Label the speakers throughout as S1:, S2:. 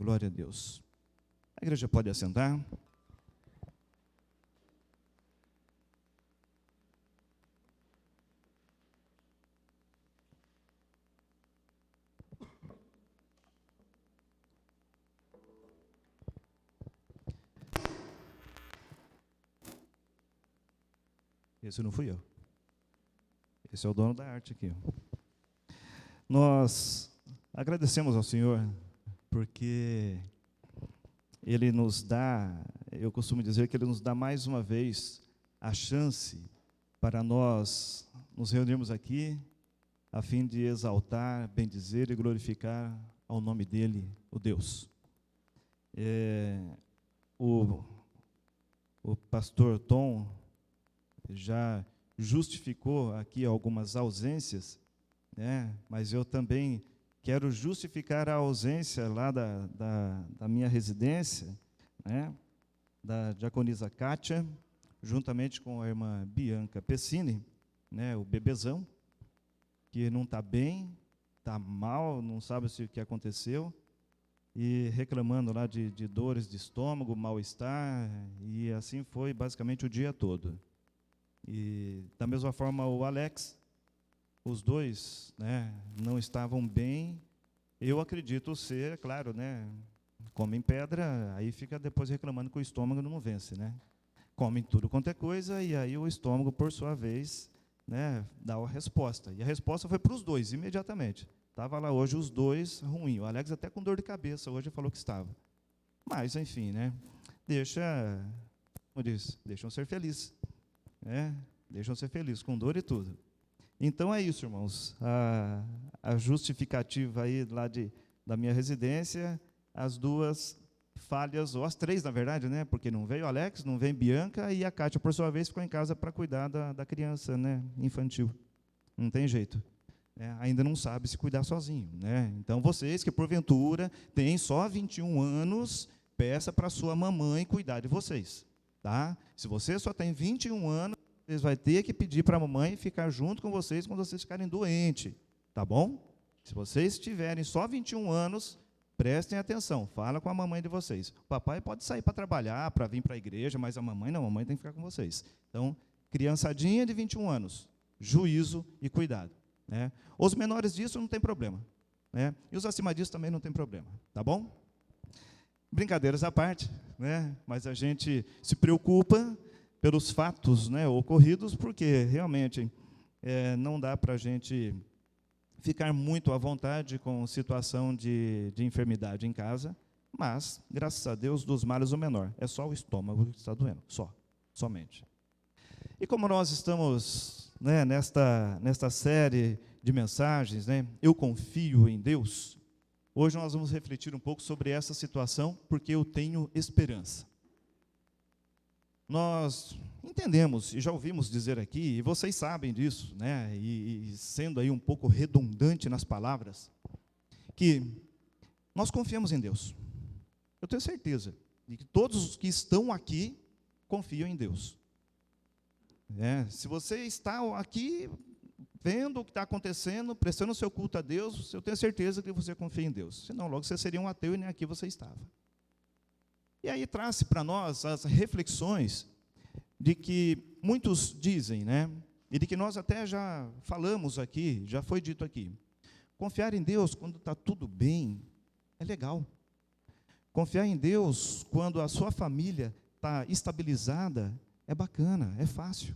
S1: Glória a Deus. A igreja pode assentar. Esse não fui eu. Esse é o dono da arte aqui. Nós agradecemos ao Senhor, porque Ele nos dá, eu costumo dizer que Ele nos dá mais uma vez a chance para nós nos reunirmos aqui, a fim de exaltar, bendizer e glorificar ao nome dEle, o Deus. O pastor Tom já justificou aqui algumas ausências, né? Mas eu também quero justificar a ausência lá da minha residência, né? Da diaconisa Kátia, juntamente com a irmã Bianca Pessini, né? O bebezão, que não está bem, está mal, não sabe o que aconteceu, e reclamando lá de dores de estômago, mal-estar, e assim foi basicamente o dia todo. E, da mesma forma, o Alex, os dois, né, não estavam bem. Eu acredito ser, é claro, né, comem pedra, aí fica depois reclamando que o estômago não vence, né? Comem tudo quanto é coisa, e aí o estômago, por sua vez, né, dá a resposta. E a resposta foi para os dois, imediatamente. Estava lá hoje os dois ruim. O Alex até com dor de cabeça, hoje falou que estava. Mas, enfim, né, como diz, deixam ser felizes. Deixam ser felizes, com dor e tudo. Então é isso, irmãos. A justificativa aí lá da minha residência, as duas falhas, ou as três, na verdade, né? Porque não veio o Alex, não veio Bianca, e a Kátia, por sua vez, ficou em casa para cuidar da criança, né, infantil. Não tem jeito. Ainda não sabe se cuidar sozinho, né? Então, vocês que, porventura, têm só 21 anos, peça para sua mamãe cuidar de vocês. Tá? Se você só tem 21 anos, vocês vão ter que pedir para a mamãe ficar junto com vocês quando vocês ficarem doentes, tá bom? Se vocês tiverem só 21 anos, prestem atenção, fala com a mamãe de vocês. O papai pode sair para trabalhar, para vir para a igreja, mas a mamãe não, a mamãe tem que ficar com vocês. Então, criançadinha de 21 anos, juízo e cuidado, né? Os menores disso não tem problema, né? E os acima disso também não tem problema, tá bom? Brincadeiras à parte, né? Mas a gente se preocupa pelos fatos, né, ocorridos, porque realmente não dá para a gente ficar muito à vontade com situação de enfermidade em casa, mas, graças a Deus, dos males o menor. É só o estômago que está doendo, somente. E como nós estamos, né, nesta série de mensagens, né, eu confio em Deus. Hoje nós vamos refletir um pouco sobre essa situação, porque eu tenho esperança. Nós entendemos, e já ouvimos dizer aqui, e vocês sabem disso, né, e sendo aí um pouco redundante nas palavras, que nós confiamos em Deus. Eu tenho certeza de que todos os que estão aqui confiam em Deus. Se você está aqui vendo o que está acontecendo, prestando o seu culto a Deus, eu tenho certeza que você confia em Deus. Senão, logo você seria um ateu e nem aqui você estava. E aí traz para nós as reflexões de que muitos dizem, né? E de que nós até já falamos aqui, já foi dito aqui. Confiar em Deus quando está tudo bem é legal. Confiar em Deus quando a sua família está estabilizada é bacana, é fácil.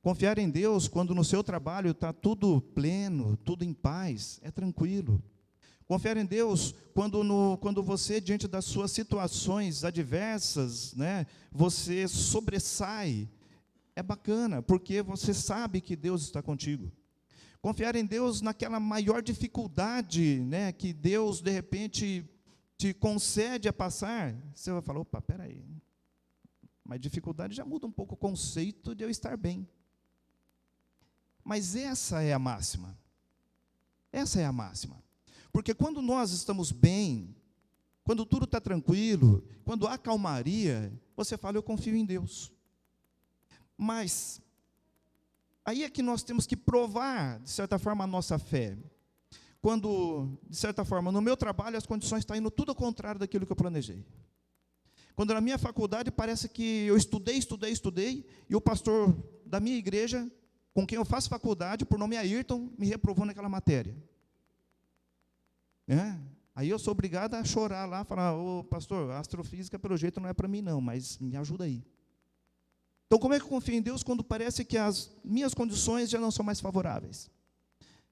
S1: Confiar em Deus quando no seu trabalho está tudo pleno, tudo em paz, é tranquilo. Confiar em Deus quando você, diante das suas situações adversas, né, você sobressai, é bacana, porque você sabe que Deus está contigo. Confiar em Deus naquela maior dificuldade, né, que Deus, de repente, te concede a passar, você vai falar, opa, peraí, mas dificuldade já muda um pouco o conceito de eu estar bem. Mas essa é a máxima. Essa é a máxima. Porque quando nós estamos bem, quando tudo está tranquilo, quando há calmaria, você fala, eu confio em Deus. Mas aí é que nós temos que provar, de certa forma, a nossa fé. quando, de certa forma, no meu trabalho as condições estão indo tudo ao contrário daquilo que eu planejei. Quando na minha faculdade parece que eu estudei, e o pastor da minha igreja, com quem eu faço faculdade, por nome Ayrton, me reprovou naquela matéria. Aí eu sou obrigado a chorar lá, falar, ô pastor, a astrofísica pelo jeito não é para mim não, mas me ajuda aí. Então como é que eu confio em Deus quando parece que as minhas condições já não são mais favoráveis?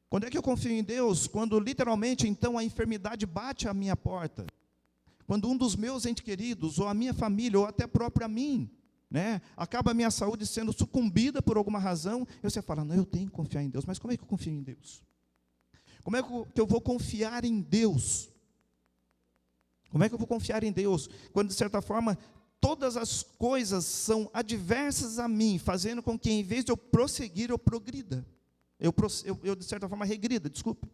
S1: Quando é que eu confio em Deus? Quando literalmente então a enfermidade bate à minha porta. Quando um dos meus entes queridos, ou a minha família, ou até próprio a mim, acaba a minha saúde sendo sucumbida por alguma razão, você fala, não, eu tenho que confiar em Deus. Mas como é que eu confio em Deus? Como é que eu vou confiar em Deus? Como é que eu vou confiar em Deus? Quando, de certa forma, todas as coisas são adversas a mim, fazendo com que, em vez de eu prosseguir, eu progrida. Eu, de certa forma, regrida, desculpe.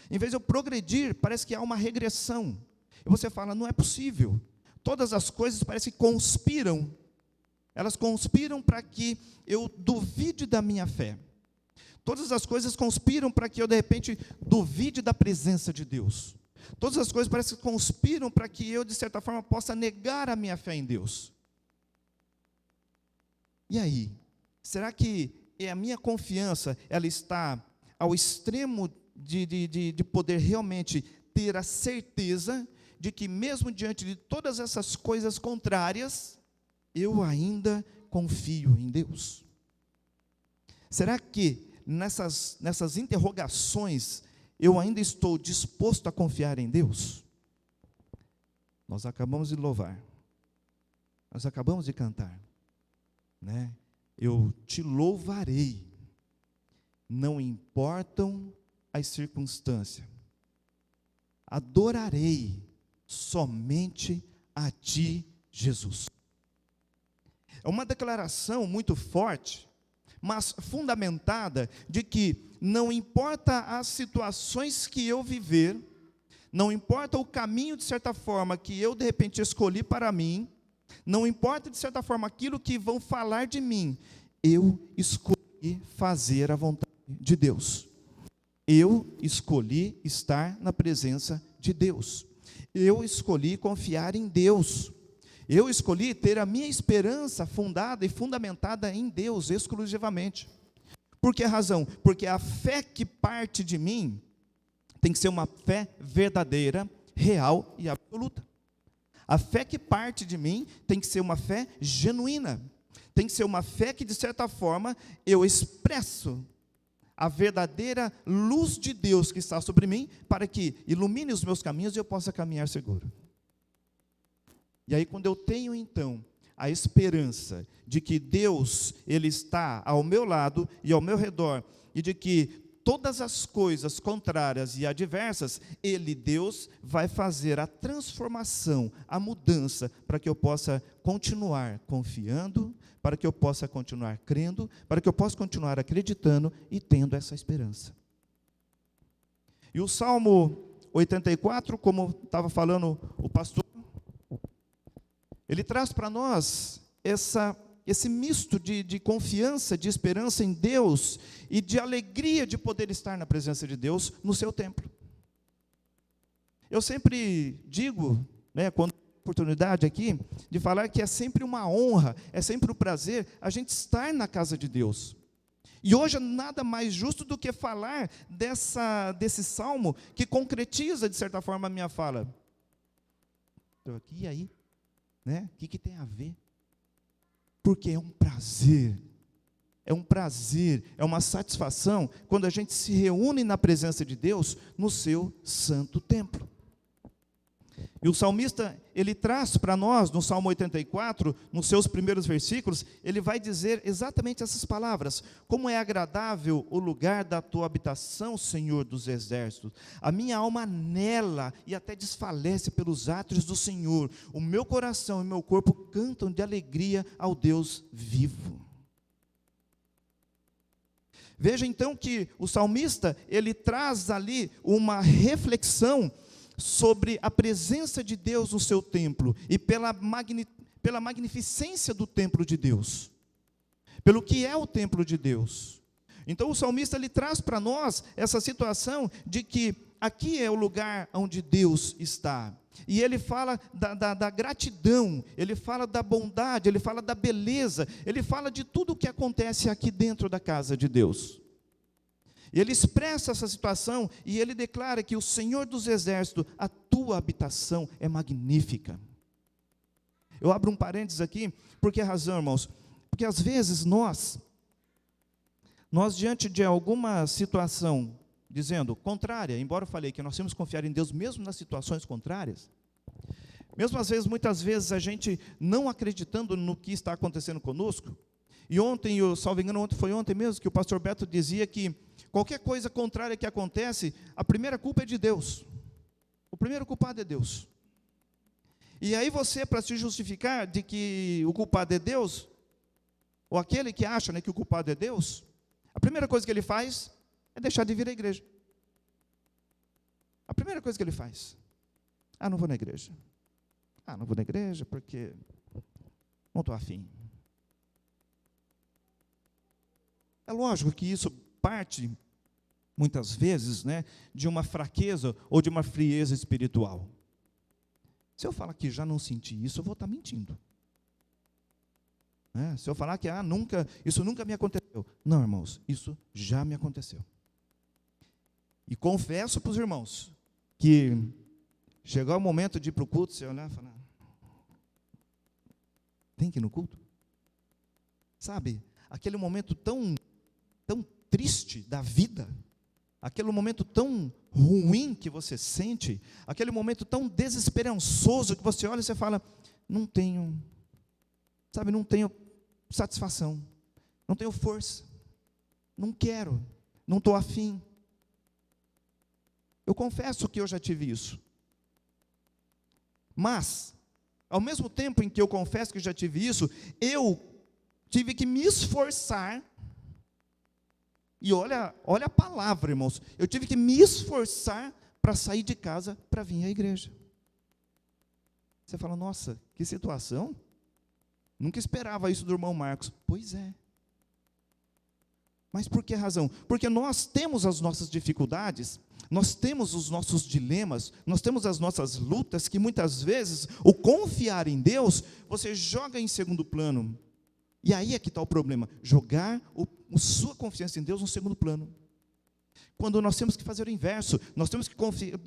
S1: Em vez de eu progredir, parece que há uma regressão. E você fala, não é possível. Todas as coisas parecem que conspiram. Elas conspiram para que eu duvide da minha fé. Todas as coisas conspiram para que eu, de repente, duvide da presença de Deus. Todas as coisas parecem que conspiram para que eu, de certa forma, possa negar a minha fé em Deus. E aí? Será que a minha confiança, ela está ao extremo de poder realmente ter a certeza de que mesmo diante de todas essas coisas contrárias, eu ainda confio em Deus? Será que nessas interrogações eu ainda estou disposto a confiar em Deus? Nós acabamos de louvar, nós acabamos de cantar, eu te louvarei, não importam as circunstâncias, adorarei somente a ti, Jesus. É uma declaração muito forte, mas fundamentada, de que não importa as situações que eu viver, não importa o caminho, de certa forma, que eu, de repente, escolhi para mim, não importa, de certa forma, aquilo que vão falar de mim, eu escolhi fazer a vontade de Deus. Eu escolhi estar na presença de Deus. Eu escolhi confiar em Deus. Eu escolhi ter a minha esperança fundada e fundamentada em Deus exclusivamente. Por que razão? Porque a fé que parte de mim tem que ser uma fé verdadeira, real e absoluta. A fé que parte de mim tem que ser uma fé genuína. Tem que ser uma fé que, de certa forma, eu expresso a verdadeira luz de Deus que está sobre mim, para que ilumine os meus caminhos e eu possa caminhar seguro. E aí, quando eu tenho, então, a esperança de que Deus, Ele está ao meu lado e ao meu redor, e de que todas as coisas contrárias e adversas, Ele, Deus, vai fazer a transformação, a mudança, para que eu possa continuar confiando, para que eu possa continuar crendo, para que eu possa continuar acreditando e tendo essa esperança. E o Salmo 84, como estava falando o pastor, ele traz para nós esse misto de confiança, de esperança em Deus e de alegria de poder estar na presença de Deus no seu templo. Eu sempre digo, quando tem oportunidade aqui, de falar que é sempre uma honra, é sempre um prazer a gente estar na casa de Deus. E hoje nada mais justo do que falar desse salmo que concretiza, de certa forma, a minha fala. Estou aqui, e aí? O que tem a ver? Porque é um prazer, é uma satisfação quando a gente se reúne na presença de Deus no seu santo templo. E o salmista, ele traz para nós, no Salmo 84, nos seus primeiros versículos, ele vai dizer exatamente essas palavras: como é agradável o lugar da tua habitação, Senhor dos exércitos. A minha alma anela e até desfalece pelos átrios do Senhor. O meu coração e meu corpo cantam de alegria ao Deus vivo. Veja então que o salmista, ele traz ali uma reflexão sobre a presença de Deus no seu templo e pela magnificência do templo de Deus, pelo que é o templo de Deus. Então o salmista ele traz para nós essa situação de que aqui é o lugar onde Deus está. E ele fala da gratidão, ele fala da bondade, ele fala da beleza, ele fala de tudo o que acontece aqui dentro da casa de Deus. E ele expressa essa situação e ele declara que o Senhor dos Exércitos, a tua habitação é magnífica. Eu abro um parênteses aqui, por que razão, irmãos? Porque às vezes nós diante de alguma situação, dizendo contrária, embora eu falei que nós temos que confiar em Deus mesmo nas situações contrárias, mesmo às vezes, muitas vezes, a gente não acreditando no que está acontecendo conosco, e ontem, salvo engano, foi ontem mesmo, que o pastor Beto dizia que qualquer coisa contrária que acontece, a primeira culpa é de Deus, o primeiro culpado é Deus. E aí você, para se justificar de que o culpado é Deus, ou aquele que acha, né, que o culpado é Deus, a primeira coisa que ele faz é deixar de vir à igreja. A primeira coisa que ele faz, não vou na igreja. Não vou na igreja porque não estou afim. É lógico que isso parte, muitas vezes, né, de uma fraqueza ou de uma frieza espiritual. Se eu falar que já não senti isso, eu vou estar mentindo. Se eu falar que isso nunca me aconteceu. Não, irmãos, isso já me aconteceu. E confesso para os irmãos que chegou o momento de ir para o culto, você olhar e falar, tem que ir no culto? Sabe, aquele momento tão triste da vida, aquele momento tão ruim que você sente, aquele momento tão desesperançoso que você olha e você fala, não tenho satisfação, não tenho força, não quero, não estou afim. Eu confesso que eu já tive isso. Mas, ao mesmo tempo em que eu confesso que já tive isso, eu tive que me esforçar. E olha a palavra, irmãos. Eu tive que me esforçar para sair de casa para vir à igreja. Você fala, nossa, que situação. Nunca esperava isso do irmão Marcos. Pois é. Mas por que razão? Porque nós temos as nossas dificuldades, nós temos os nossos dilemas, nós temos as nossas lutas, que muitas vezes, o confiar em Deus, você joga em segundo plano. E aí é que está o problema, jogar a sua confiança em Deus no segundo plano. Quando nós temos que fazer o inverso, nós temos que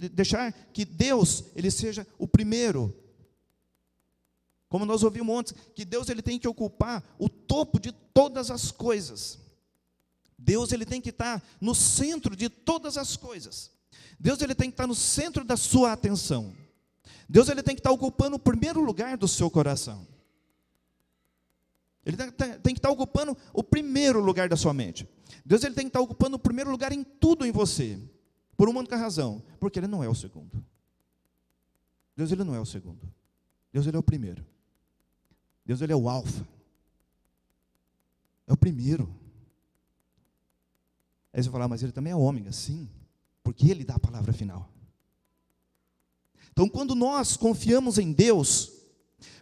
S1: deixar que Deus, Ele seja o primeiro. Como nós ouvimos ontem, que Deus ele tem que ocupar o topo de todas as coisas. Deus ele tem que estar no centro de todas as coisas. Deus ele tem que estar no centro da sua atenção. Deus ele tem que estar ocupando o primeiro lugar do seu coração. Ele tem que estar ocupando o primeiro lugar da sua mente. Deus ele tem que estar ocupando o primeiro lugar em tudo em você. Por uma única razão, porque Ele não é o segundo. Deus ele não é o segundo. Deus ele é o primeiro. Deus ele é o alfa. É o primeiro. Aí você vai falar, mas Ele também é ômega. Sim, porque Ele dá a palavra final. Então, quando nós confiamos em Deus,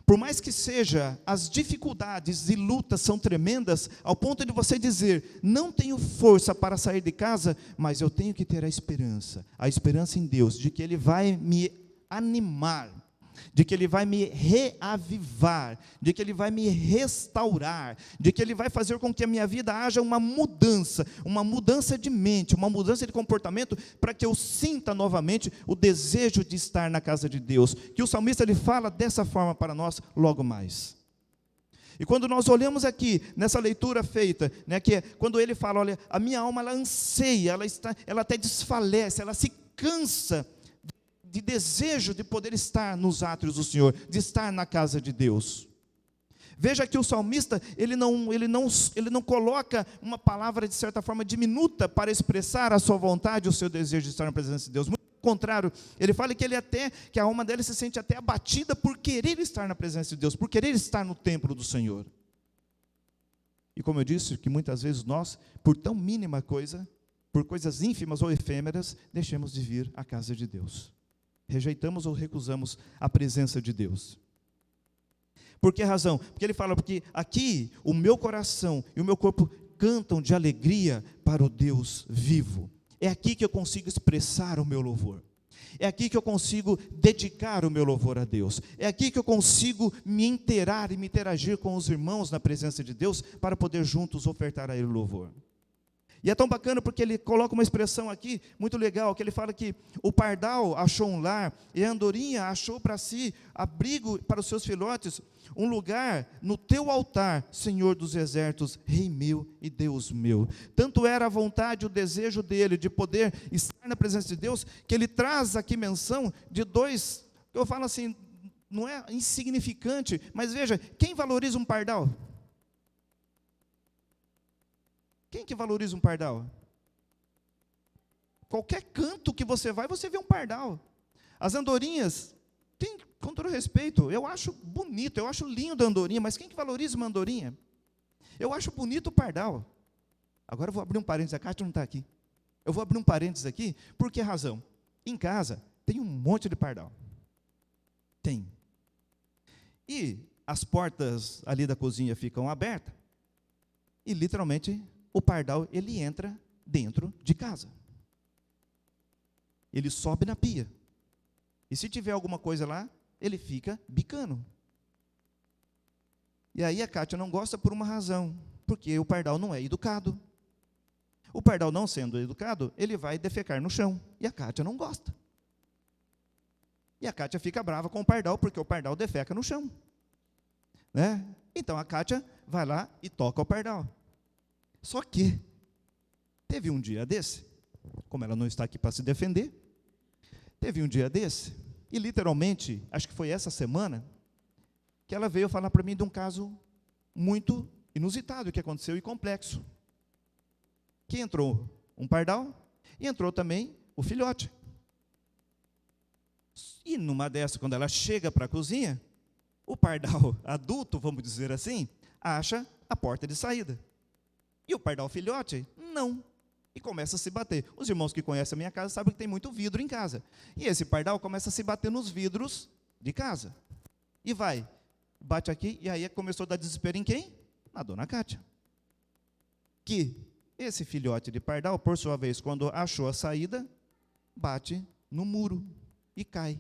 S1: por mais que seja, as dificuldades e lutas são tremendas, ao ponto de você dizer, não tenho força para sair de casa, mas eu tenho que ter a esperança em Deus, de que Ele vai me animar, de que Ele vai me reavivar, de que Ele vai me restaurar, de que Ele vai fazer com que a minha vida haja uma mudança de mente, uma mudança de comportamento, para que eu sinta novamente o desejo de estar na casa de Deus, que o salmista ele fala dessa forma para nós logo mais. E quando nós olhamos aqui, nessa leitura feita, né, que é quando ele fala, olha, a minha alma ela anseia, ela até desfalece, ela se cansa, de desejo de poder estar nos átrios do Senhor, de estar na casa de Deus. Veja que o salmista, ele não coloca uma palavra de certa forma diminuta para expressar a sua vontade, o seu desejo de estar na presença de Deus. Muito ao contrário, ele fala que a alma dele se sente até abatida por querer estar na presença de Deus, por querer estar no templo do Senhor. E como eu disse, que muitas vezes nós, por tão mínima coisa, por coisas ínfimas ou efêmeras, deixamos de vir à casa de Deus. Rejeitamos ou recusamos a presença de Deus. Por que razão? Porque ele fala, porque aqui o meu coração e o meu corpo cantam de alegria para o Deus vivo. é aqui que eu consigo expressar o meu louvor. É aqui que eu consigo dedicar o meu louvor a Deus. É aqui que eu consigo me inteirar e me interagir com os irmãos na presença de Deus, para poder juntos ofertar a Ele o louvor. E é tão bacana porque ele coloca uma expressão aqui, muito legal, que ele fala que o pardal achou um lar, e a andorinha achou para si abrigo para os seus filhotes, um lugar no teu altar, Senhor dos exércitos, Rei meu e Deus meu. Tanto era a vontade, o desejo dele de poder estar na presença de Deus, que ele traz aqui menção de dois, eu falo assim, não é insignificante, mas veja, quem valoriza um pardal? Quem que valoriza um pardal? Qualquer canto que você vai, você vê um pardal. As andorinhas, com todo respeito, eu acho bonito, eu acho lindo a andorinha, mas quem que valoriza uma andorinha? Eu acho bonito o pardal. Agora eu vou abrir um parênteses, a Cátia não está aqui. Eu vou abrir um parênteses aqui, por que razão? Em casa tem um monte de pardal. Tem. E as portas ali da cozinha ficam abertas, e literalmente o pardal, ele entra dentro de casa. Ele sobe na pia. E se tiver alguma coisa lá, ele fica bicando. E aí a Cátia não gosta por uma razão, porque o pardal não é educado. O pardal não sendo educado, ele vai defecar no chão, e a Cátia não gosta. E a Cátia fica brava com o pardal, porque o pardal defeca no chão. Né? Então a Cátia vai lá e toca o pardal. Só que, teve um dia desse, como ela não está aqui para se defender, teve um dia desse, e literalmente, acho que foi essa semana, que ela veio falar para mim de um caso muito inusitado que aconteceu e complexo. Que entrou um pardal, e entrou também o filhote. E numa dessas, quando ela chega para a cozinha, o pardal adulto, vamos dizer assim, acha a porta de saída. E o pardal filhote, não. E começa a se bater. Os irmãos que conhecem a minha casa sabem que tem muito vidro em casa. E esse pardal começa a se bater nos vidros de casa. E vai, bate aqui, e aí começou a dar desespero em quem? Na dona Cátia. Que esse filhote de pardal, por sua vez, quando achou a saída, bate no muro e cai.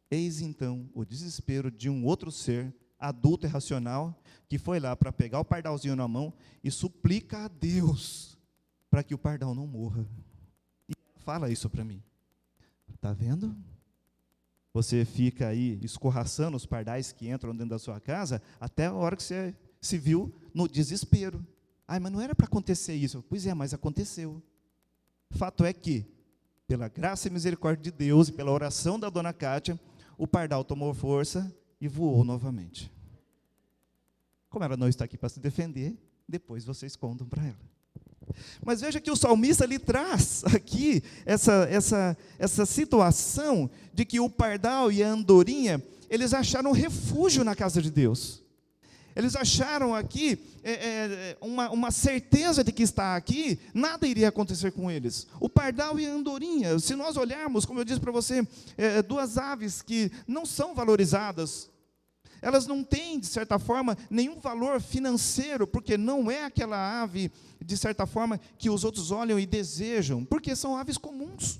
S1: Eis então o desespero de um outro ser, adulto e racional, que foi lá para pegar o pardalzinho na mão e suplica a Deus para que o pardal não morra. E fala isso para mim. Está vendo? Você fica aí escorraçando os pardais que entram dentro da sua casa, até a hora que você se viu no desespero. Ai, mas não era para acontecer isso. Pois é, mas aconteceu. Fato é que, pela graça e misericórdia de Deus, e pela oração da dona Cátia, o pardal tomou força e voou novamente. Como ela não está aqui para se defender, depois vocês contam para ela. Mas veja que o salmista lhe traz aqui essa situação de que o pardal e a andorinha, eles acharam refúgio na casa de Deus. Eles acharam aqui uma certeza de que está aqui, nada iria acontecer com eles. O pardal e a andorinha, se nós olharmos, como eu disse para você, duas aves que não são valorizadas, elas não têm, de certa forma, nenhum valor financeiro, porque não é aquela ave, de certa forma, que os outros olham e desejam, porque são aves comuns.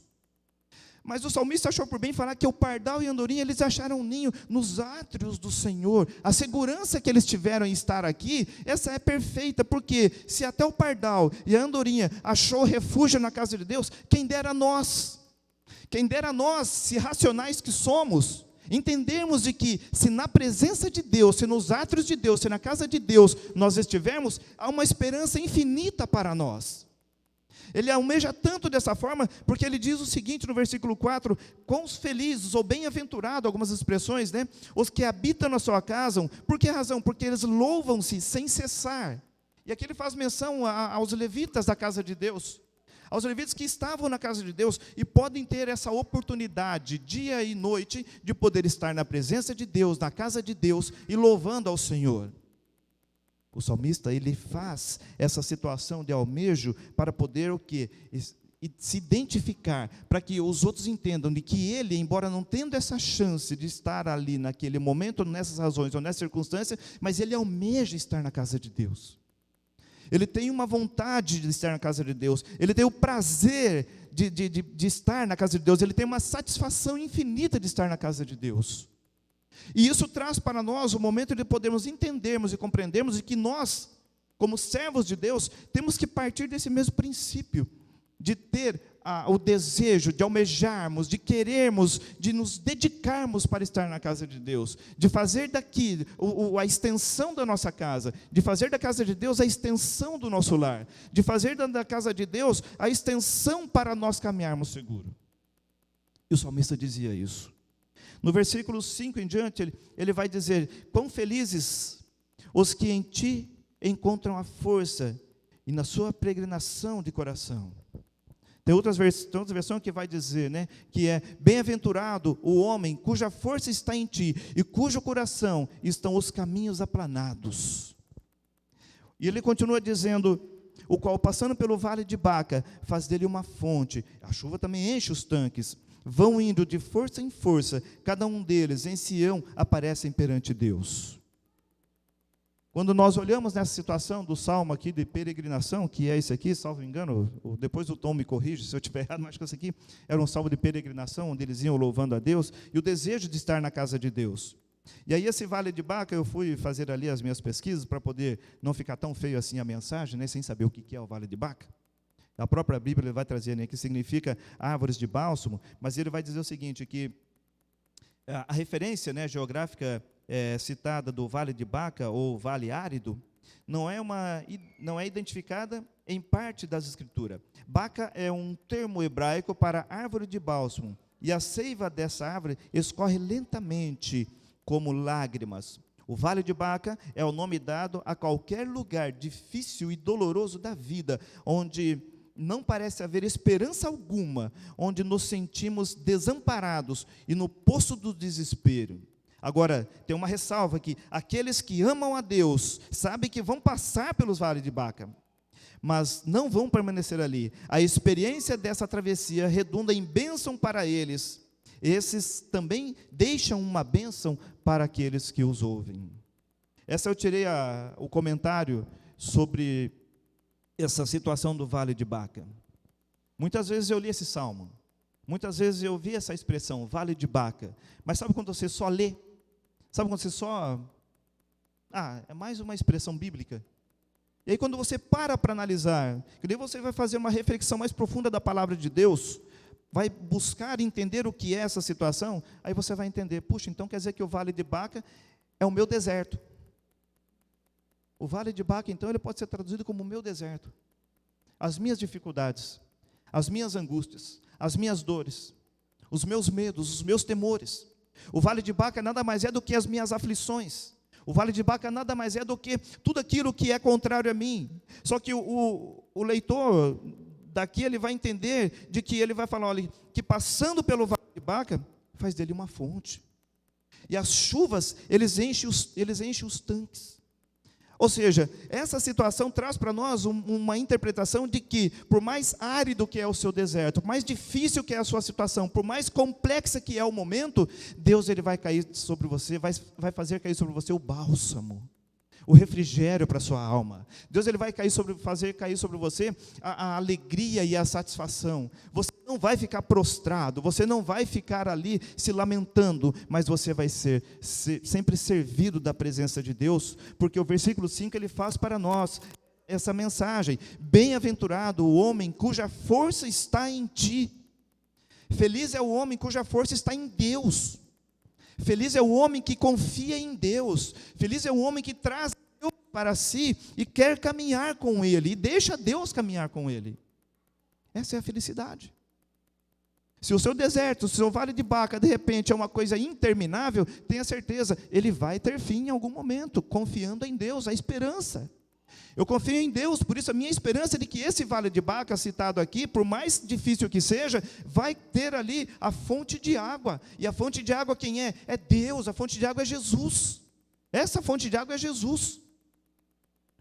S1: Mas o salmista achou por bem falar que o pardal e a andorinha, eles acharam um ninho nos átrios do Senhor. A segurança que eles tiveram em estar aqui, essa é perfeita, porque se até o pardal e a andorinha achou refúgio na casa de Deus, quem dera nós, se racionais que somos, entendermos de que se na presença de Deus, se nos átrios de Deus, se na casa de Deus nós estivermos, há uma esperança infinita para nós. Ele almeja tanto dessa forma, porque ele diz o seguinte no versículo 4, quão felizes ou bem-aventurados, algumas expressões, né? Os que habitam na sua casa, por que razão? Porque eles louvam-se sem cessar. E aqui ele faz menção aos levitas da casa de Deus, aos levitas que estavam na casa de Deus e podem ter essa oportunidade, dia e noite, de poder estar na presença de Deus, na casa de Deus e louvando ao Senhor. O salmista, ele faz essa situação de almejo para poder o quê? Se identificar, para que os outros entendam de que ele, embora não tendo essa chance de estar ali naquele momento, nessas razões ou nessa circunstância, mas ele almeja estar na casa de Deus. ele tem uma vontade de estar na casa de Deus, ele tem o prazer de estar na casa de Deus, ele tem uma satisfação infinita de estar na casa de Deus. E isso traz para nós o momento de podermos entendermos e compreendermos que nós, como servos de Deus, temos que partir desse mesmo princípio, de ter o desejo, de almejarmos, de querermos, de nos dedicarmos para estar na casa de Deus, de fazer daqui a extensão da nossa casa, de fazer da casa de Deus a extensão do nosso lar, de fazer da casa de Deus a extensão para nós caminharmos seguro. E o salmista dizia isso. No versículo 5 em diante, ele vai dizer: quão felizes os que em ti encontram a força e na sua peregrinação de coração. Tem outra versão que vai dizer, que é: bem-aventurado o homem cuja força está em ti e cujo coração estão os caminhos aplanados. E ele continua dizendo: o qual, passando pelo vale de Baca, faz dele uma fonte. A chuva também enche os tanques. Vão indo de força em força, cada um deles em Sião aparecem perante Deus. Quando nós olhamos nessa situação do salmo aqui de peregrinação, que é esse aqui, salvo engano, depois o Tom me corrige se eu estiver errado, mas acho que esse aqui era um salmo de peregrinação, onde eles iam louvando a Deus, e o desejo de estar na casa de Deus. E aí esse vale de Baca, eu fui fazer ali as minhas pesquisas, para poder não ficar tão feio assim a mensagem, sem saber o que é o vale de Baca. A própria Bíblia ele vai trazer, que significa árvores de bálsamo, mas ele vai dizer o seguinte, que a referência geográfica citada do Vale de Baca, ou Vale Árido, não é identificada em parte das Escrituras. Baca é um termo hebraico para árvore de bálsamo, e a seiva dessa árvore escorre lentamente, como lágrimas. O Vale de Baca é o nome dado a qualquer lugar difícil e doloroso da vida, onde não parece haver esperança alguma, onde nos sentimos desamparados e no poço do desespero. Agora, tem uma ressalva aqui: aqueles que amam a Deus sabem que vão passar pelos vales de Baca, mas não vão permanecer ali. A experiência dessa travessia redunda em bênção para eles. Esses também deixam uma bênção para aqueles que os ouvem. Essa eu tirei o comentário sobre essa situação do Vale de Baca. Muitas vezes eu li esse salmo, muitas vezes eu ouvi essa expressão, Vale de Baca, mas sabe quando você só lê? Sabe quando você só... é mais uma expressão bíblica. E aí quando você para analisar, que daí você vai fazer uma reflexão mais profunda da palavra de Deus, vai buscar entender o que é essa situação, aí você vai entender: puxa, então quer dizer que o Vale de Baca é o meu deserto. O Vale de Baca, então, ele pode ser traduzido como o meu deserto. As minhas dificuldades, as minhas angústias, as minhas dores, os meus medos, os meus temores. O Vale de Baca nada mais é do que as minhas aflições. O Vale de Baca nada mais é do que tudo aquilo que é contrário a mim. Só que o leitor daqui, ele vai entender de que ele vai falar, olha, que passando pelo Vale de Baca, faz dele uma fonte. E as chuvas, eles enchem os tanques. Ou seja, essa situação traz para nós uma interpretação de que, por mais árido que é o seu deserto, por mais difícil que é a sua situação, por mais complexa que é o momento, Deus ele vai cair sobre você, vai fazer cair sobre você o bálsamo, o refrigério para a sua alma. Deus ele vai fazer cair sobre você a alegria e a satisfação. Você não vai ficar prostrado, você não vai ficar ali se lamentando, mas você vai ser sempre servido da presença de Deus, porque o versículo 5 ele faz para nós essa mensagem: bem-aventurado o homem cuja força está em ti. Feliz é o homem cuja força está em Deus. Feliz é o homem que confia em Deus. Feliz é o homem que traz Deus para si e quer caminhar com Ele, e deixa Deus caminhar com Ele. Essa é a felicidade. Se o seu deserto, se o seu Vale de Baca, de repente, é uma coisa interminável, tenha certeza, ele vai ter fim em algum momento, confiando em Deus, a esperança. Eu confio em Deus, por isso a minha esperança é de que esse Vale de Baca citado aqui, por mais difícil que seja, vai ter ali a fonte de água. E a fonte de água quem é? É Deus, a fonte de água é Jesus. Essa fonte de água é Jesus.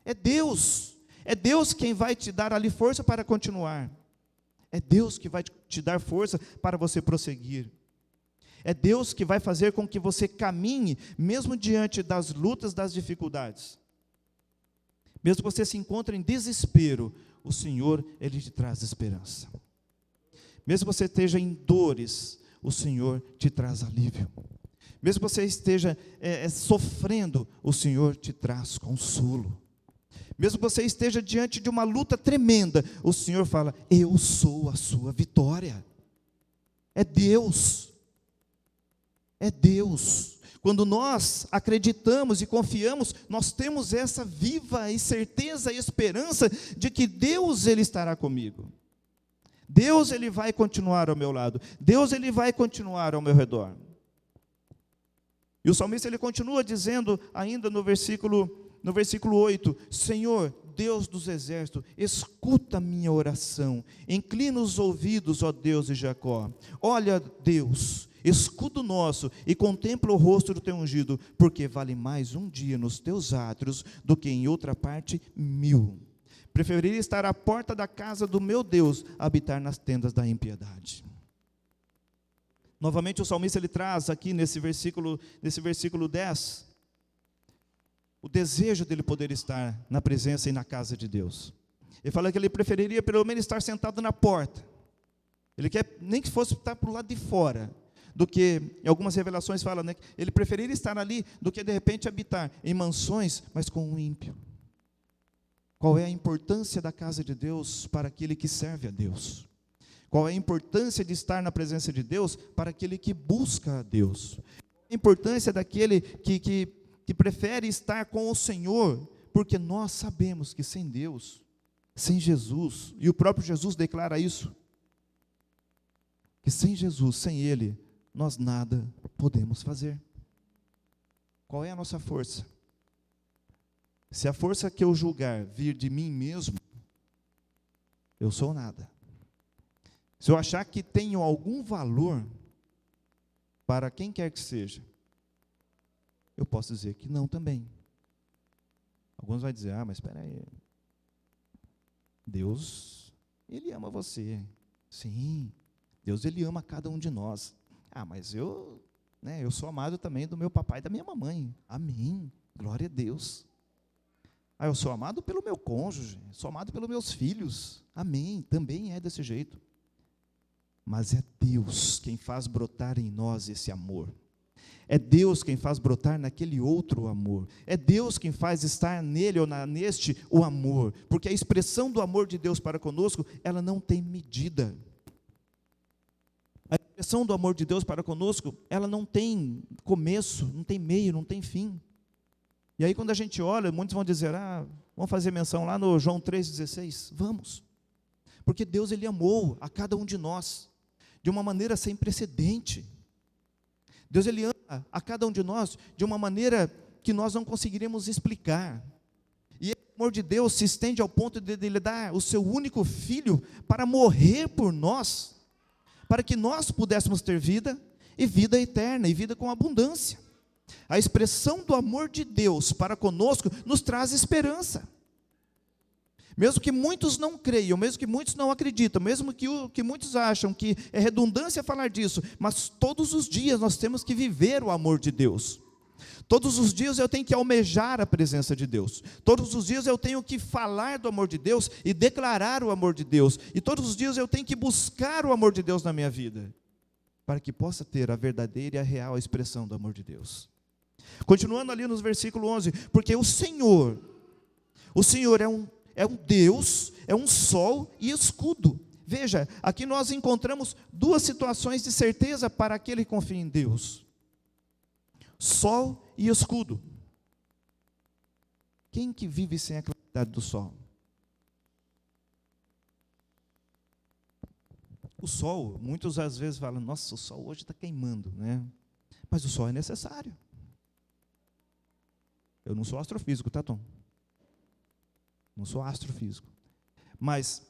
S1: É Deus. É Deus quem vai te dar ali força para continuar. É Deus que vai te dar força para você prosseguir. É Deus que vai fazer com que você caminhe, mesmo diante das lutas, das dificuldades. Mesmo que você se encontre em desespero, o Senhor, Ele te traz esperança. Mesmo que você esteja em dores, o Senhor te traz alívio. Mesmo que você esteja sofrendo, o Senhor te traz consolo. Mesmo que você esteja diante de uma luta tremenda, o Senhor fala: eu sou a sua vitória. É Deus. É Deus. Quando nós acreditamos e confiamos, nós temos essa viva e certeza e esperança de que Deus, Ele estará comigo. Deus, Ele vai continuar ao meu lado. Deus, Ele vai continuar ao meu redor. E o salmista, ele continua dizendo ainda no versículo 8, Senhor, Deus dos exércitos, escuta a minha oração, inclina os ouvidos, ó Deus de Jacó. Olha, Deus, escudo nosso e contempla o rosto do teu ungido, porque vale mais um dia nos teus átrios do que em outra parte 1000. Preferiria estar à porta da casa do meu Deus, habitar nas tendas da impiedade. Novamente o salmista ele traz aqui nesse versículo 10, o desejo dele poder estar na presença e na casa de Deus. Ele fala que ele preferiria pelo menos estar sentado na porta. Ele quer nem que fosse estar para o lado de fora, do que, em algumas revelações fala, né, ele preferiria estar ali do que de repente habitar em mansões, mas com um ímpio. Qual é a importância da casa de Deus para aquele que serve a Deus? Qual é a importância de estar na presença de Deus para aquele que busca a Deus? A importância daquele que prefere estar com o Senhor, porque nós sabemos que sem Deus, sem Jesus, e o próprio Jesus declara isso, que sem Jesus, sem Ele, nós nada podemos fazer. Qual é a nossa força? Se a força que eu julgar vir de mim mesmo, eu sou nada. Se eu achar que tenho algum valor para quem quer que seja, eu posso dizer que não também. Alguns vão dizer, mas espera aí, Deus, Ele ama você. Sim, Deus, Ele ama cada um de nós. Mas eu sou amado também do meu papai e da minha mamãe. Amém, glória a Deus. Eu sou amado pelo meu cônjuge, sou amado pelos meus filhos. Amém, também é desse jeito. Mas é Deus quem faz brotar em nós esse amor. É Deus quem faz brotar naquele outro amor. É Deus quem faz estar nele ou neste o amor. Porque a expressão do amor de Deus para conosco, ela não tem medida. A expressão do amor de Deus para conosco, ela não tem começo, não tem meio, não tem fim. E aí quando a gente olha, muitos vão dizer, vamos fazer menção lá no João 3,16. Vamos. Porque Deus, Ele amou a cada um de nós de uma maneira sem precedente. Deus, Ele ama a cada um de nós de uma maneira que nós não conseguiríamos explicar. E o amor de Deus se estende ao ponto de Ele dar o seu único filho para morrer por nós, para que nós pudéssemos ter vida, e vida eterna, e vida com abundância. A expressão do amor de Deus para conosco nos traz esperança. Mesmo que muitos não creiam, mesmo que muitos não acreditam, mesmo que muitos acham que é redundância falar disso, mas todos os dias nós temos que viver o amor de Deus. Todos os dias eu tenho que almejar a presença de Deus. Todos os dias eu tenho que falar do amor de Deus e declarar o amor de Deus. E todos os dias eu tenho que buscar o amor de Deus na minha vida, para que possa ter a verdadeira e a real expressão do amor de Deus. Continuando ali nos versículo 11, porque o Senhor é um Deus, é um sol e escudo. Veja, aqui nós encontramos duas situações de certeza para aquele que confia em Deus. Sol e escudo. Quem que vive sem a claridade do sol? O sol, muitos às vezes falam, nossa, o sol hoje está queimando, né? Mas o sol é necessário. Eu não sou astrofísico, tá, Tom? Não sou astrofísico. Mas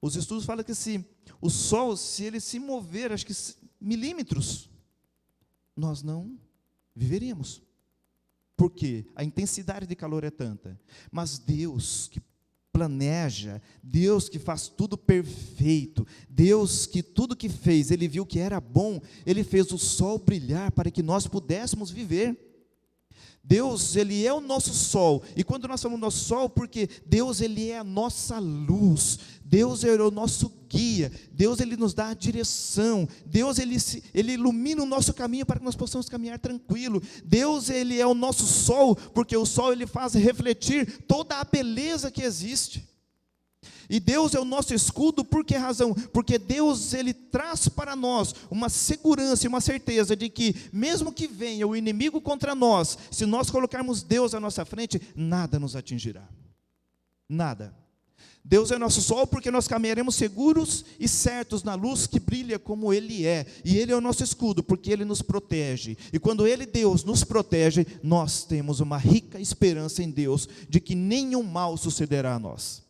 S1: os estudos falam que se o sol, se ele se mover, acho que milímetros, nós não viveríamos. Porque a intensidade de calor é tanta. Mas Deus que planeja, Deus que faz tudo perfeito, Deus que tudo que fez, Ele viu que era bom, Ele fez o sol brilhar para que nós pudéssemos viver. Deus, Ele é o nosso sol, e quando nós falamos nosso sol, porque Deus, Ele é a nossa luz, Deus é o nosso guia, Deus, Ele nos dá a direção, Deus, Ele ilumina o nosso caminho para que nós possamos caminhar tranquilo, Deus, Ele é o nosso sol, porque o sol, Ele faz refletir toda a beleza que existe. E Deus é o nosso escudo, por que razão? Porque Deus, Ele traz para nós uma segurança e uma certeza de que, mesmo que venha o inimigo contra nós, se nós colocarmos Deus à nossa frente, nada nos atingirá. Nada. Deus é nosso sol porque nós caminharemos seguros e certos na luz que brilha como Ele é. E Ele é o nosso escudo porque Ele nos protege. E quando Ele, Deus, nos protege, nós temos uma rica esperança em Deus de que nenhum mal sucederá a nós.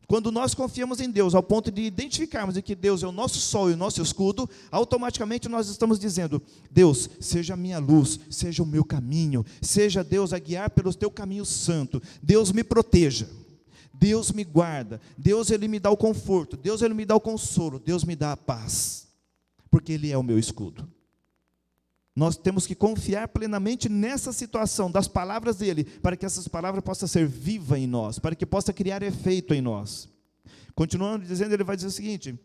S1: Quando nós confiamos em Deus, ao ponto de identificarmos que Deus é o nosso sol e o nosso escudo, automaticamente nós estamos dizendo: Deus, seja a minha luz, seja o meu caminho, seja Deus a guiar pelo teu caminho santo, Deus me proteja, Deus me guarda, Deus, Ele me dá o conforto, Deus, Ele me dá o consolo, Deus me dá a paz, porque Ele é o meu escudo. Nós temos que confiar plenamente nessa situação das palavras dele, para que essas palavras possam ser vivas em nós, para que possa criar efeito em nós. Continuando dizendo, ele vai dizer o seguinte: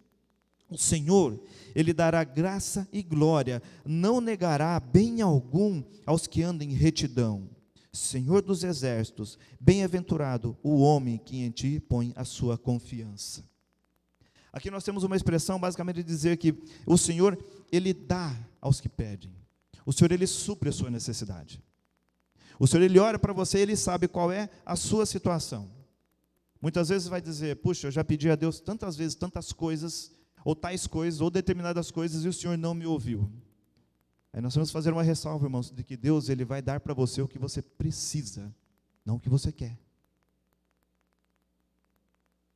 S1: o Senhor, Ele dará graça e glória, não negará bem algum aos que andam em retidão. Senhor dos exércitos, bem-aventurado o homem que em ti põe a sua confiança. Aqui nós temos uma expressão basicamente de dizer que o Senhor, Ele dá aos que pedem. O Senhor, Ele supre a sua necessidade. O Senhor, Ele olha para você, Ele sabe qual é a sua situação. Muitas vezes vai dizer: puxa, eu já pedi a Deus tantas vezes, tantas coisas, ou tais coisas, ou determinadas coisas, e o Senhor não me ouviu. Aí nós vamos fazer uma ressalva, irmãos, de que Deus, Ele vai dar para você o que você precisa, não o que você quer.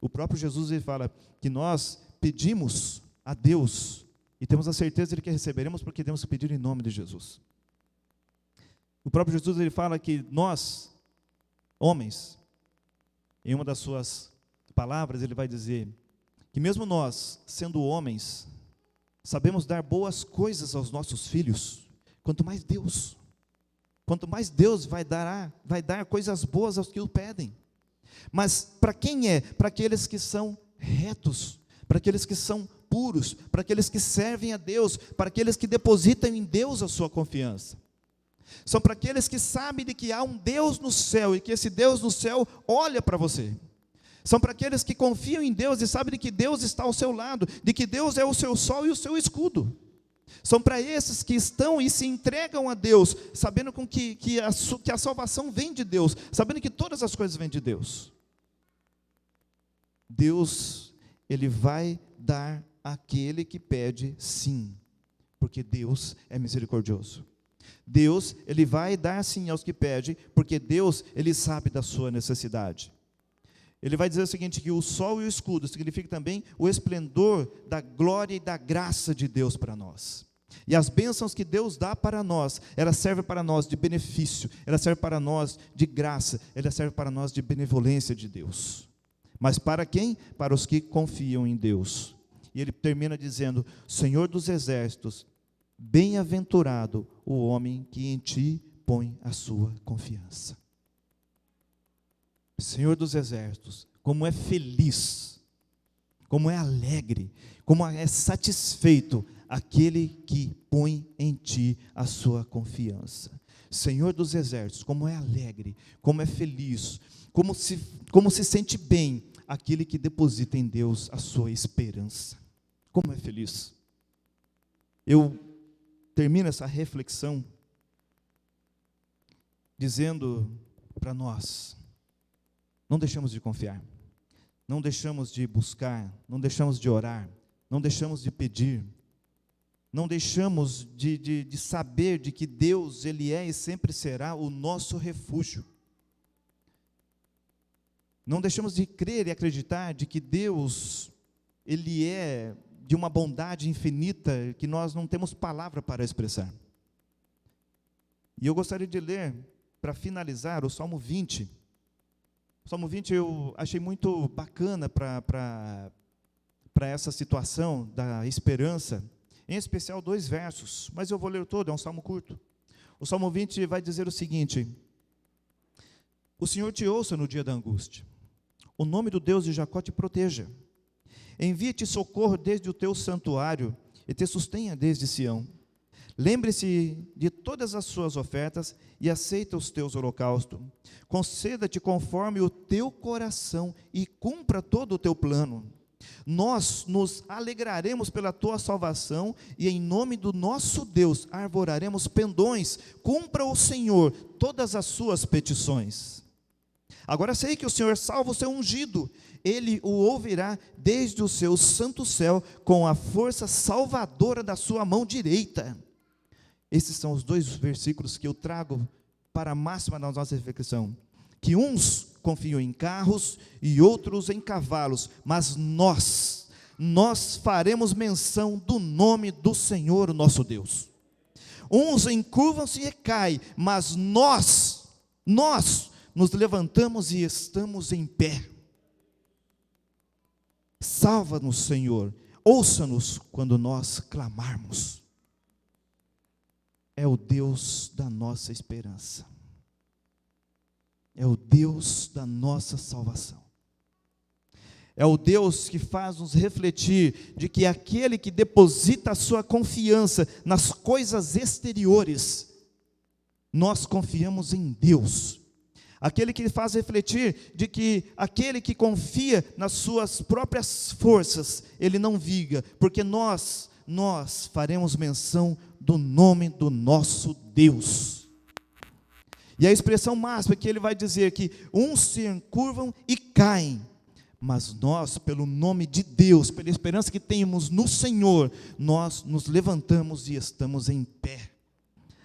S1: O próprio Jesus, Ele fala que nós pedimos a Deus e temos a certeza de que receberemos, porque temos que pedir em nome de Jesus. O próprio Jesus, Ele fala que nós, homens, em uma das suas palavras, Ele vai dizer que mesmo nós, sendo homens, sabemos dar boas coisas aos nossos filhos, quanto mais Deus vai dar coisas boas aos que o pedem. Mas para quem é? Para aqueles que são retos, para aqueles que são puros, para aqueles que servem a Deus, para aqueles que depositam em Deus a sua confiança. São para aqueles que sabem de que há um Deus no céu e que esse Deus no céu olha para você. São para aqueles que confiam em Deus e sabem de que Deus está ao seu lado, de que Deus é o seu sol e o seu escudo. São para esses que estão e se entregam a Deus, sabendo que a salvação vem de Deus, sabendo que todas as coisas vêm de Deus. Deus, Ele vai dar àquele que pede, sim, porque Deus é misericordioso. Deus, Ele vai dar sim aos que pedem, porque Deus, Ele sabe da sua necessidade. Ele vai dizer o seguinte, que o sol e o escudo significa também o esplendor da glória e da graça de Deus para nós. E as bênçãos que Deus dá para nós, ela serve para nós de benefício, ela serve para nós de graça, ela serve para nós de benevolência de Deus. Mas para quem? Para os que confiam em Deus. E ele termina dizendo: Senhor dos exércitos, bem-aventurado o homem que em ti põe a sua confiança. Senhor dos exércitos, como é feliz, como é alegre, como é satisfeito aquele que põe em ti a sua confiança. Senhor dos exércitos, como é alegre, como é feliz, como se sente bem aquele que deposita em Deus a sua esperança. Como é feliz. Eu termino essa reflexão dizendo para nós: não deixamos de confiar, não deixamos de buscar, não deixamos de orar, não deixamos de pedir, não deixamos de saber de que Deus, Ele é e sempre será o nosso refúgio. Não deixamos de crer e acreditar de que Deus, Ele é de uma bondade infinita que nós não temos palavra para expressar. E eu gostaria de ler, para finalizar, o Salmo 20. O Salmo 20 eu achei muito bacana para essa situação da esperança, em especial 2 versos, mas eu vou ler todo, é um salmo curto. O Salmo 20 vai dizer o seguinte: o Senhor te ouça no dia da angústia, o nome do Deus de Jacó te proteja, envia-te socorro desde o teu santuário, e te sustenha desde Sião. Lembre-se de todas as suas ofertas, e aceita os teus holocaustos. Conceda-te conforme o teu coração, e cumpra todo o teu plano. Nós nos alegraremos pela tua salvação, e em nome do nosso Deus arvoraremos pendões. Cumpra o Senhor todas as suas petições. Agora sei que o Senhor salva o seu ungido, Ele o ouvirá desde o seu santo céu, com a força salvadora da sua mão direita. Esses são os 2 versículos que eu trago para a máxima da nossa reflexão. Que uns confiam em carros e outros em cavalos, mas nós faremos menção do nome do Senhor, o nosso Deus. Uns encurvam-se e caem, mas nós nos levantamos e estamos em pé. Salva-nos, Senhor, ouça-nos quando nós clamarmos. É o Deus da nossa esperança, é o Deus da nossa salvação, é o Deus que faz nos refletir de que aquele que deposita a sua confiança nas coisas exteriores, nós confiamos em Deus. Aquele que faz refletir de que aquele que confia nas suas próprias forças, ele não viga, porque nós faremos menção do nome do nosso Deus. E a expressão máxima que ele vai dizer que uns se encurvam e caem, mas nós, pelo nome de Deus, pela esperança que temos no Senhor, nós nos levantamos e estamos em pé.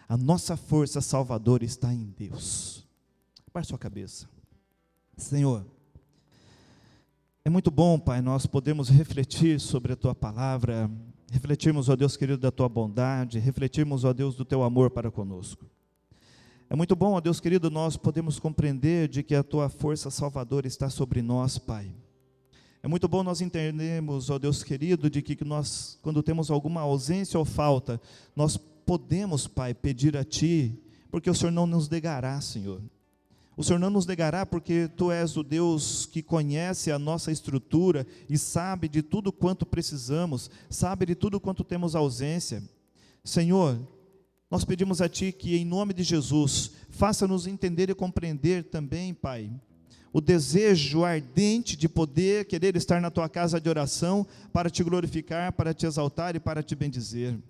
S1: A nossa força salvadora está em Deus. Baixe sua cabeça. Senhor, é muito bom, Pai, nós podemos refletir sobre a Tua palavra, refletirmos, ó Deus querido, da Tua bondade, refletirmos, ó Deus, do Teu amor para conosco. É muito bom, ó Deus querido, nós podemos compreender de que a Tua força salvadora está sobre nós, Pai. É muito bom nós entendermos, ó Deus querido, de que nós, quando temos alguma ausência ou falta, nós podemos, Pai, pedir a Ti, porque o Senhor não nos negará, Senhor. O Senhor não nos negará, porque Tu és o Deus que conhece a nossa estrutura e sabe de tudo quanto precisamos, sabe de tudo quanto temos ausência. Senhor, nós pedimos a Ti que, em nome de Jesus, faça-nos entender e compreender também, Pai, o desejo ardente de poder, querer estar na Tua casa de oração, para Te glorificar, para Te exaltar e para Te bendizer.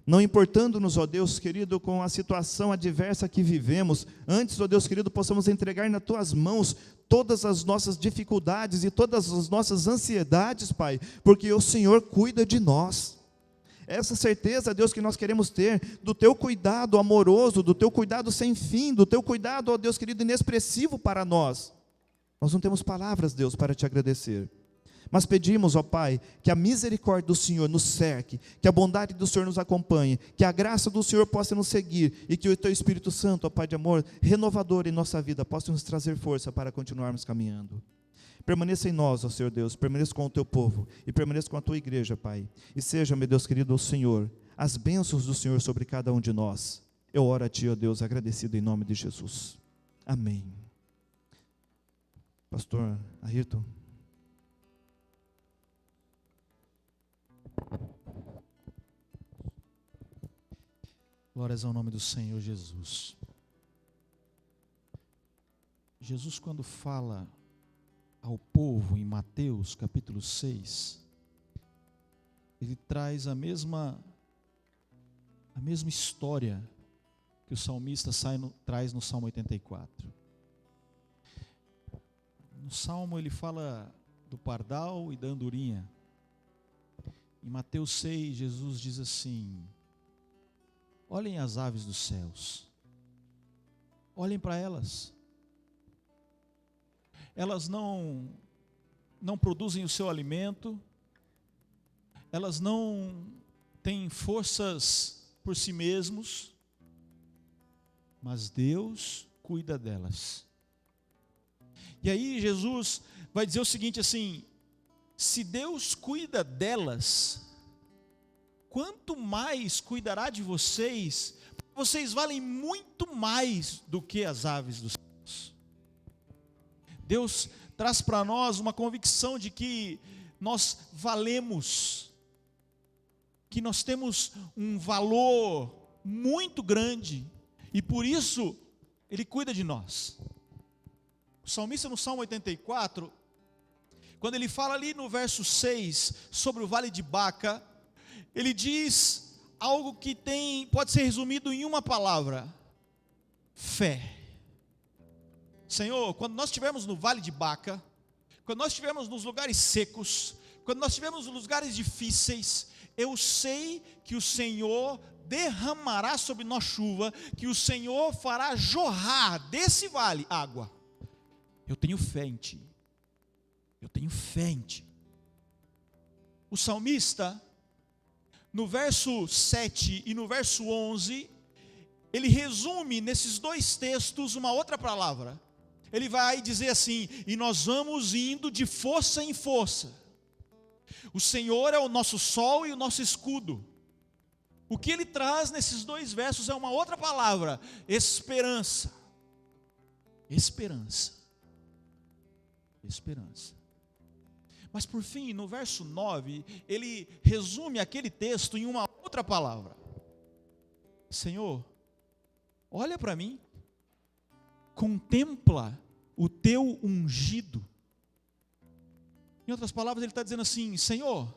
S1: Não importando-nos, ó Deus querido, com a situação adversa que vivemos, antes, ó Deus querido, possamos entregar nas Tuas mãos todas as nossas dificuldades e todas as nossas ansiedades, Pai, porque o Senhor cuida de nós. Essa certeza, Deus, que nós queremos ter, do Teu cuidado amoroso, do Teu cuidado sem fim, do Teu cuidado, ó Deus querido, inexpressivo para nós. Nós não temos palavras, Deus, para Te agradecer. Mas pedimos, ó Pai, que a misericórdia do Senhor nos cerque, que a bondade do Senhor nos acompanhe, que a graça do Senhor possa nos seguir, e que o Teu Espírito Santo, ó Pai de amor, renovador em nossa vida, possa nos trazer força para continuarmos caminhando. Permaneça em nós, ó Senhor Deus, permaneça com o Teu povo, e permaneça com a Tua igreja, Pai. E seja, meu Deus querido, o Senhor, as bênçãos do Senhor sobre cada um de nós. Eu oro a Ti, ó Deus, agradecido em nome de Jesus. Amém. Pastor Ayrton.
S2: Glórias ao nome do Senhor Jesus. Jesus, quando fala ao povo em Mateus capítulo 6, ele traz a mesma história que o salmista traz no Salmo 84. No Salmo ele fala do pardal e da andorinha. Em Mateus 6, Jesus diz assim: olhem as aves dos céus, olhem para elas. Elas não produzem o seu alimento, elas não têm forças por si mesmos, mas Deus cuida delas. E aí Jesus vai dizer o seguinte assim: se Deus cuida delas, quanto mais cuidará de vocês, vocês valem muito mais do que as aves dos céus. Deus traz para nós uma convicção de que nós valemos, que nós temos um valor muito grande, e por isso Ele cuida de nós. O salmista no Salmo 84, quando ele fala ali no verso 6 sobre o vale de Baca, ele diz algo que pode ser resumido em uma palavra: fé. Senhor, quando nós estivermos no vale de Baca, quando nós estivermos nos lugares secos, quando nós estivermos nos lugares difíceis, eu sei que o Senhor derramará sobre nós chuva, que o Senhor fará jorrar desse vale água. Eu tenho fé em Ti. Eu tenho fé em Ti. O salmista, no verso 7 e no verso 11, ele resume nesses dois textos uma outra palavra. Ele vai dizer assim: e nós vamos indo de força em força. O Senhor é o nosso sol e o nosso escudo. O que ele traz nesses dois versos é uma outra palavra: esperança. Esperança. Esperança. Mas por fim, no verso 9, ele resume aquele texto em uma outra palavra: Senhor, olha para mim, contempla o teu ungido. Em outras palavras, ele está dizendo assim: Senhor,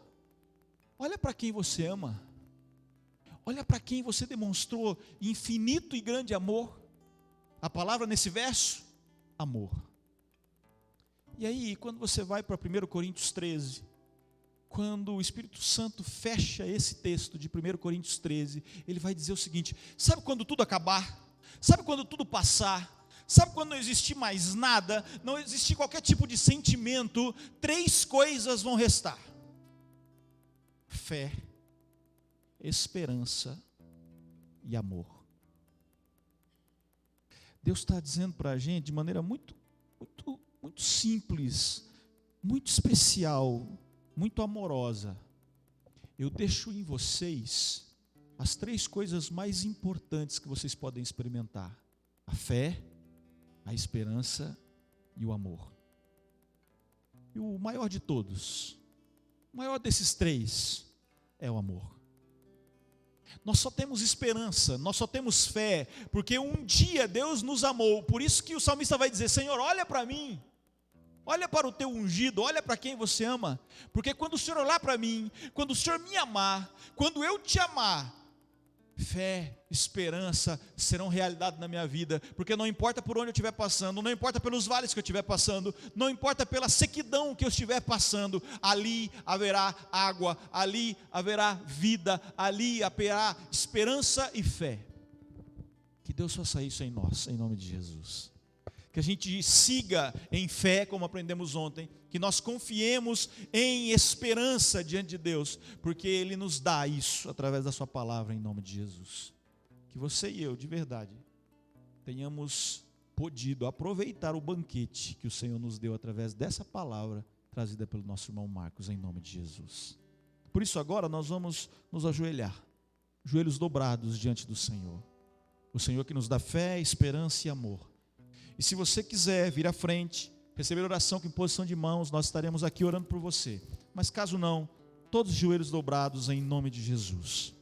S2: olha para quem você ama, olha para quem você demonstrou infinito e grande amor. A palavra nesse verso: amor. E aí, quando você vai para 1 Coríntios 13, quando o Espírito Santo fecha esse texto de 1 Coríntios 13, ele vai dizer o seguinte: sabe quando tudo acabar? Sabe quando tudo passar? Sabe quando não existir mais nada, não existir qualquer tipo de sentimento, três coisas vão restar: fé, esperança e amor. Deus está dizendo para a gente de maneira muito simples, muito especial, muito amorosa: eu deixo em vocês as três coisas mais importantes que vocês podem experimentar: a fé, a esperança e o amor. E o maior de todos, o maior desses três, é o amor. Nós só temos esperança, nós só temos fé, porque um dia Deus nos amou. Por isso que o salmista vai dizer: Senhor, olha para mim, olha para o teu ungido, olha para quem você ama, porque quando o Senhor olhar para mim, quando o Senhor me amar, quando eu te amar, fé, esperança serão realidade na minha vida, porque não importa por onde eu estiver passando, não importa pelos vales que eu estiver passando, não importa pela sequidão que eu estiver passando, ali haverá água, ali haverá vida, ali haverá esperança e fé. Que Deus faça isso em nós, em nome de Jesus. Que a gente siga em fé, como aprendemos ontem, que nós confiemos em esperança diante de Deus, porque Ele nos dá isso através da sua palavra, em nome de Jesus. Que você e eu, de verdade, tenhamos podido aproveitar o banquete que o Senhor nos deu através dessa palavra, trazida pelo nosso irmão Marcos, em nome de Jesus. Por isso agora nós vamos nos ajoelhar, joelhos dobrados diante do Senhor. O Senhor que nos dá fé, esperança e amor. E se você quiser vir à frente, receber oração com imposição de mãos, nós estaremos aqui orando por você. Mas caso não, todos os joelhos dobrados em nome de Jesus.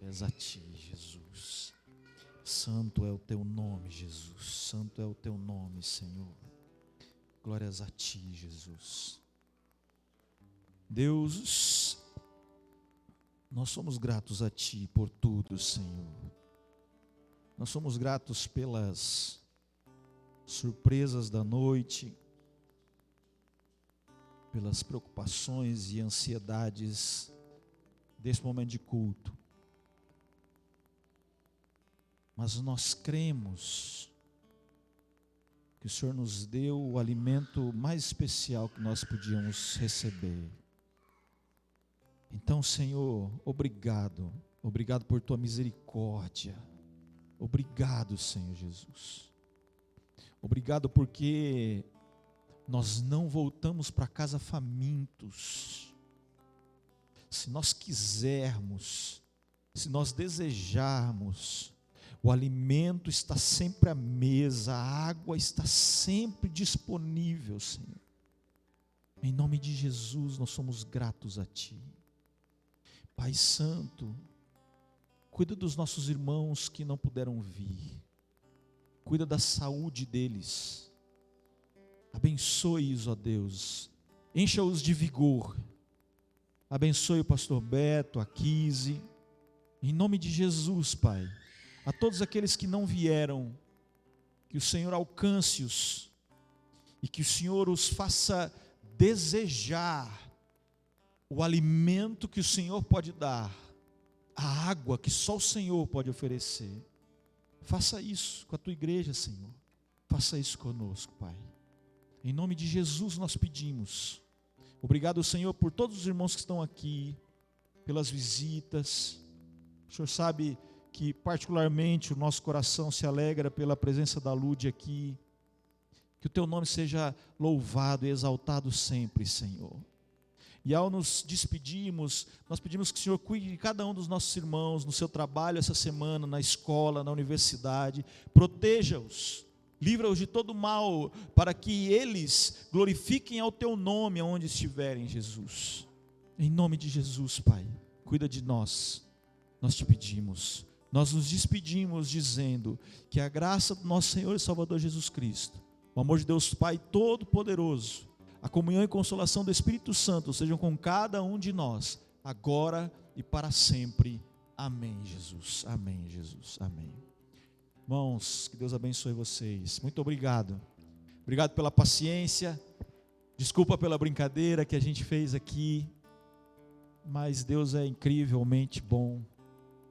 S2: Glórias a ti, Jesus. Santo é o teu nome, Jesus. Santo é o teu nome, Senhor. Glórias a ti, Jesus. Deus, nós somos gratos a ti por tudo, Senhor. Nós somos gratos pelas surpresas da noite, pelas preocupações e ansiedades desse momento de culto. Mas nós cremos que o Senhor nos deu o alimento mais especial que nós podíamos receber. Então, Senhor, obrigado. Obrigado por tua misericórdia. Obrigado, Senhor Jesus. Obrigado porque nós não voltamos para casa famintos. Se nós quisermos, se nós desejarmos, o alimento está sempre à mesa, a água está sempre disponível, Senhor. Em nome de Jesus, nós somos gratos a ti. Pai Santo, cuida dos nossos irmãos que não puderam vir. Cuida da saúde deles. Abençoe-os, ó Deus. Encha-os de vigor. Abençoe o pastor Beto, a Kise. Em nome de Jesus, Pai. A todos aqueles que não vieram, que o Senhor alcance-os e que o Senhor os faça desejar o alimento que o Senhor pode dar, a água que só o Senhor pode oferecer. Faça isso com a tua igreja, Senhor. Faça isso conosco, Pai. Em nome de Jesus nós pedimos. Obrigado, Senhor, por todos os irmãos que estão aqui, pelas visitas. O Senhor sabe que particularmente o nosso coração se alegra pela presença da Lude aqui. Que o teu nome seja louvado e exaltado sempre, Senhor. E ao nos despedirmos, nós pedimos que o Senhor cuide de cada um dos nossos irmãos no seu trabalho essa semana, na escola, na universidade. Proteja-os, livra-os de todo mal, para que eles glorifiquem ao teu nome aonde estiverem, Jesus. Em nome de Jesus, Pai, cuida de nós, nós te pedimos. Nós nos despedimos dizendo que a graça do nosso Senhor e Salvador Jesus Cristo, o amor de Deus Pai Todo-Poderoso, a comunhão e consolação do Espírito Santo sejam com cada um de nós, agora e para sempre. Amém, Jesus. Amém, Jesus. Amém. Irmãos, que Deus abençoe vocês. Muito obrigado. Obrigado pela paciência. Desculpa pela brincadeira que a gente fez aqui. Mas Deus é incrivelmente bom.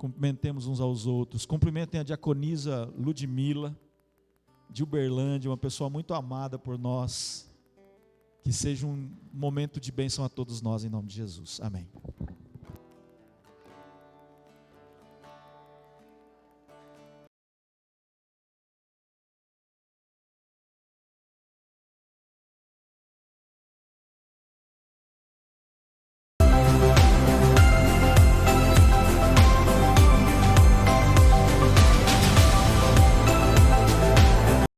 S2: Cumprimentemos uns aos outros. Cumprimentem a diaconisa Ludmila, de Uberlândia, uma pessoa muito amada por nós. Que seja um momento de bênção a todos nós, em nome de Jesus. Amém.